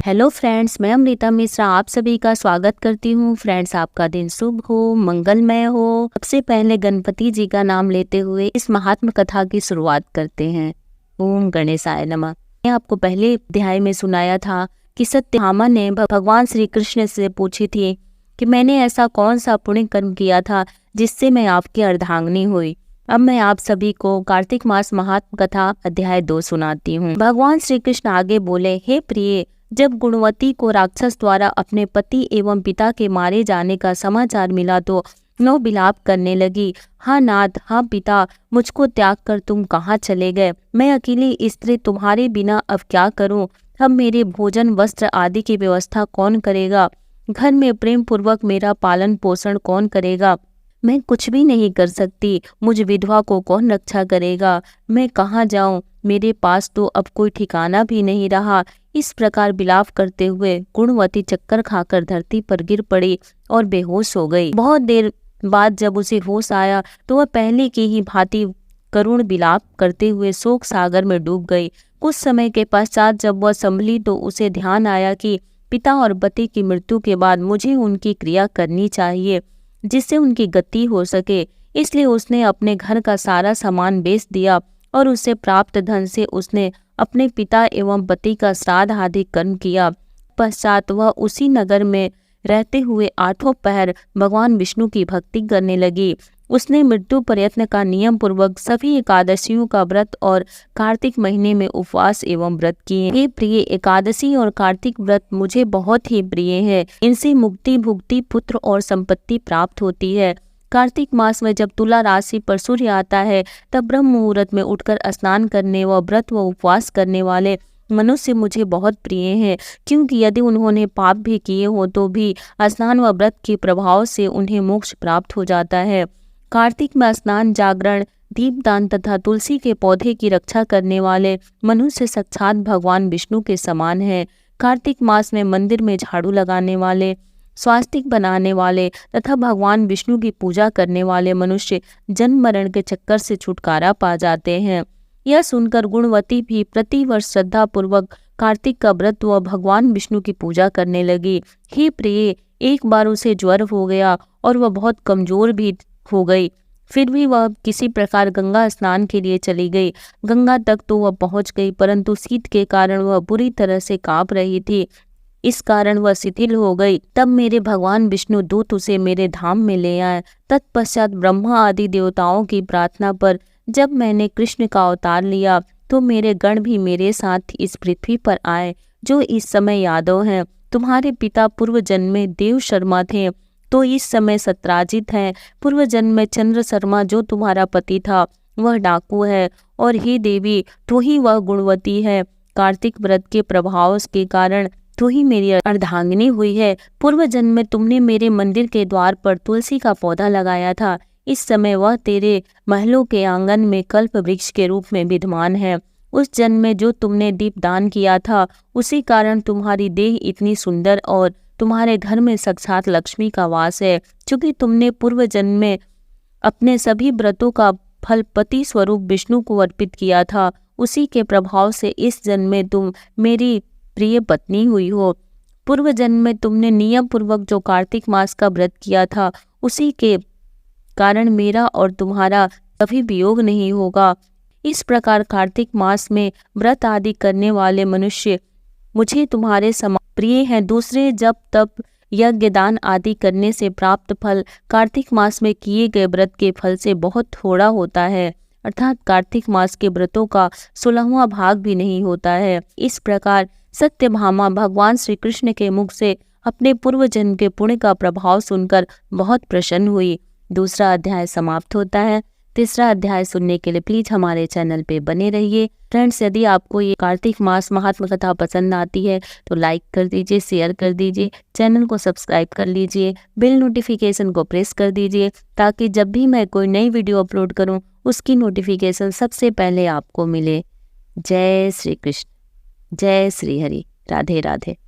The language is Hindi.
हेलो फ्रेंड्स, मैं अमृता मिश्रा आप सभी का स्वागत करती हूँ। फ्रेंड्स, आपका दिन शुभ हो, मंगलमय हो। सबसे पहले गणपति जी का नाम लेते हुए इस महात्म कथा की शुरुआत करते हैं। ओम गणेशाय नमः। मैं आपको पहले अध्याय में सुनाया था कि सत्यभामा ने भगवान श्री कृष्ण से पूछी थी कि मैंने ऐसा कौन सा पुण्य कर्म किया था जिससे मैं आपकी अर्धांगिनी हुई। अब मैं आप सभी को कार्तिक मास महात्म कथा अध्याय 2 सुनाती हूँ। भगवान श्री कृष्ण आगे बोले, हे प्रिय, जब गुणवती को राक्षस द्वारा अपने पति एवं पिता के मारे जाने का समाचार मिला तो नौ विलाप करने लगी। हाँ नाथ, हाँ पिता, मुझको त्याग कर तुम कहाँ चले गए? मैं अकेली स्त्री तुम्हारे बिना अब क्या करूं? अब मेरे भोजन वस्त्र आदि की व्यवस्था कौन करेगा? घर में प्रेम पूर्वक मेरा पालन पोषण कौन करेगा? मैं कुछ भी नहीं कर सकती। मुझ विधवा को कौन रक्षा करेगा? मैं कहाँ जाऊं? मेरे पास तो अब कोई ठिकाना भी नहीं रहा। इस प्रकार विलाप करते हुए गुणवती चक्कर खाकर धरती पर गिर पड़ी और बेहोश हो गई। बहुत देर बाद जब उसे होश आया तो वह पहले की ही भांति करुण विलाप करते हुए शोक सागर में डूब गई। कुछ समय के पश्चात जब वह संभली तो उसे ध्यान आया कि पिता और पति की मृत्यु के बाद मुझे उनकी क्रिया करनी चाहिए जिससे उनकी गति हो सके। इसलिए उसने अपने घर का सारा सामान बेच दिया और उससे प्राप्त धन से उसने अपने पिता एवं पति का श्राद्ध आदि कर्म किया। पश्चात वह उसी नगर में रहते हुए 8 पहर भगवान विष्णु की भक्ति करने लगी। उसने मृत्यु प्रयत्न का नियम पूर्वक सभी एकादशियों का व्रत और कार्तिक महीने में उपवास एवं व्रत किए। ये प्रिय, एकादशी और कार्तिक व्रत मुझे बहुत ही प्रिय है। इनसे मुक्ति, भुक्ति, पुत्र और संपत्ति प्राप्त होती है। कार्तिक मास में जब तुला राशि पर सूर्य आता है तब ब्रह्म मुहूर्त में उठकर स्नान करने व व्रत व उपवास करने वाले मनुष्य मुझे बहुत प्रिय हैं, क्योंकि यदि उन्होंने पाप भी किए हो तो भी स्नान व व्रत के प्रभाव से उन्हें मोक्ष प्राप्त हो जाता है। कार्तिक में स्नान, जागरण, दीपदान तथा तुलसी के पौधे की रक्षा करने वाले मनुष्य साक्षात भगवान विष्णु के समान है। कार्तिक मास में मंदिर में झाड़ू लगाने वाले, स्वास्तिक बनाने वाले तथा भगवान विष्णु की पूजा करने वाले मनुष्य जन्म मरण के चक्कर से छुटकारा पा जाते हैं। यह सुनकर गुणवती भी प्रतिवर्ष श्रद्धा पूर्वक कार्तिक का व्रत व भगवान विष्णु की पूजा करने लगी। हे प्रिय, एक बार उसे ज्वर हो गया और वह बहुत कमजोर भी हो गई। फिर भी वह किसी प्रकार गंगा स्नान के लिए चली गई। गंगा तक तो वह पहुंच गई, परंतु शीत के कारण वह बुरी तरह से कांप रही थी। इस कारण वह शिथिल हो गई। तब मेरे भगवान विष्णु दूत उसे मेरे धाम में ले आए। तत्पश्चात ब्रह्मा आदि देवताओं की प्रार्थना पर जब मैंने कृष्ण का अवतार लिया तो मेरे गण भी मेरे साथ इस पृथ्वी पर आए, जो इस समय यादव हैं। तुम्हारे पिता पूर्व जन्म में देव शर्मा थे तो इस समय सत्राजित हैं। पूर्व जन्म में चंद्र शर्मा जो तुम्हारा पति था वह डाकू है, और हे देवी, तू ही वह गुणवती है। कार्तिक व्रत के प्रभाव के कारण तू ही मेरी अर्धांगिनी हुई है। पूर्व जन्म में तुमने मेरे मंदिर के द्वार पर तुलसी का पौधा लगाया था। इस समय वह तेरे महलों के आंगन में कल्प वृक्ष के रूप में विद्यमान है। उस जन्म में जो तुमने दीपदान किया था उसी कारण तुम्हारी देह इतनी सुंदर और तुम्हारे घर में साक्षात लक्ष्मी का वास है। क्योंकि तुमने पूर्व जन्म में अपने सभी व्रतों का फल पति स्वरूप विष्णु को अर्पित किया था, उसी के प्रभाव से इस जन्म में तुम मेरी प्रिय पत्नी हुई हो। पूर्व जन्म में तुमने नियम पूर्वक जो कार्तिक मास का व्रत किया था उसी के कारण मेरा और तुम्हारा कभी वियोग नहीं होगा। इस प्रकार कार्तिक मास में व्रत आदि करने वाले मनुष्य मुझे तुम्हारे समान प्रिय हैं। दूसरे जप, तप, यज्ञ, दान आदि करने से प्राप्त फल कार्तिक मास में किए गए व्रत के फल से बहुत थोड़ा होता है, अर्थात कार्तिक मास के व्रतों का 16वां भाग भी नहीं होता है। इस प्रकार सत्यभामा भगवान श्री कृष्ण के मुख से अपने पूर्व जन्म के पुण्य का प्रभाव सुनकर बहुत प्रसन्न हुई। दूसरा अध्याय समाप्त होता है। तीसरा अध्याय सुनने के लिए प्लीज हमारे चैनल पे बने रहिए। फ्रेंड्स, यदि आपको ये कार्तिक मास महात्म कथा पसंद आती है तो लाइक कर दीजिए, शेयर कर दीजिए, चैनल को सब्सक्राइब कर लीजिए, बेल नोटिफिकेशन को प्रेस कर दीजिए ताकि जब भी मैं कोई नई वीडियो अपलोड करूं उसकी नोटिफिकेशन सबसे पहले आपको मिले। जय श्री कृष्ण, जय श्री हरि, राधे राधे।